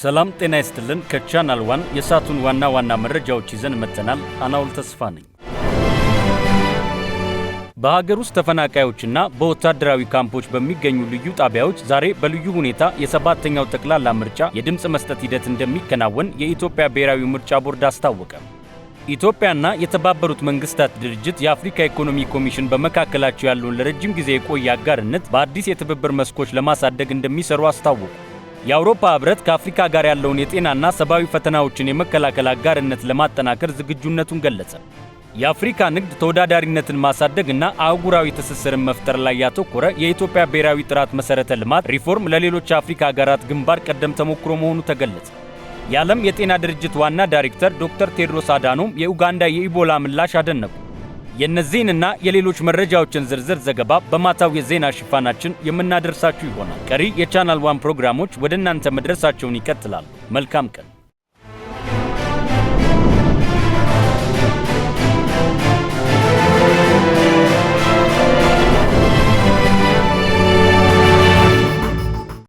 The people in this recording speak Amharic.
ሰላም ጤና ይስጥልን። ከቻናል ዋን የሳቱን ዋና መረጃዎች ይዘን መተናል። አናውል ተስፋ ነኝ። በሀገር ውስጥ ተፈናቃዮችና በወታደራዊ ካምፖች በሚገኙ ልዩ ጣቢያዎች ዛሬ በልዩ ሁኔታ የሰባተኛው ጠቅላላ ምርጫ የድምጽ መስጠት ሂደት እንደሚከናወን የኢትዮጵያ ብሔራዊ ምርጫ ቦርድ አስታወቀ። ኢትዮጵያና የተባበሩት መንግስታት ድርጅት የአፍሪካ ኢኮኖሚ ኮሚሽን በመካከላቸው ያለውን ለረጅም ጊዜ የቆየ አጋርነት በአዲስ የትብብር መስኮች ለማሳደግ እንደሚሰሩ አስታወቁ። የአውሮፓ ህብረት ከአፍሪካ ጋር ያለውን የጤናና ሰብአዊ ፈተናዎችን የመከላከል አጋርነት ለማጠናከር ዝግጁነቱን ገለጸ። የአፍሪካ ንግድ ተወዳዳሪነትን ማሳደግና አህጉራዊ ትስስርን መፍጠር ላይ ያተኮረ የኢትዮጵያ ብሔራዊ ጥራት መሰረተ ልማት ሪፎርም ለሌሎች የአፍሪካ ሀገራት ግንባር ቀደም ተሞክሮ መሆኑ ተገለጸ። የዓለም የጤና ድርጅት ዋና ዳይሬክተር ዶክተር ቴድሮስ አዳኖም የኡጋንዳ የኢቦላ ምላሽ አደነቁ። የእነዚህንና የሌሎች መረጃዎችን ዝርዝር ዘገባ በማታው የዜና ሽፋናችን የምናደርሳችሁ ይሆናል። ቀሪ የቻናል ዋን ፕሮግራሞች ወደ እናንተ መድረሳቸውን ይቀጥላሉ። መልካም ቀን።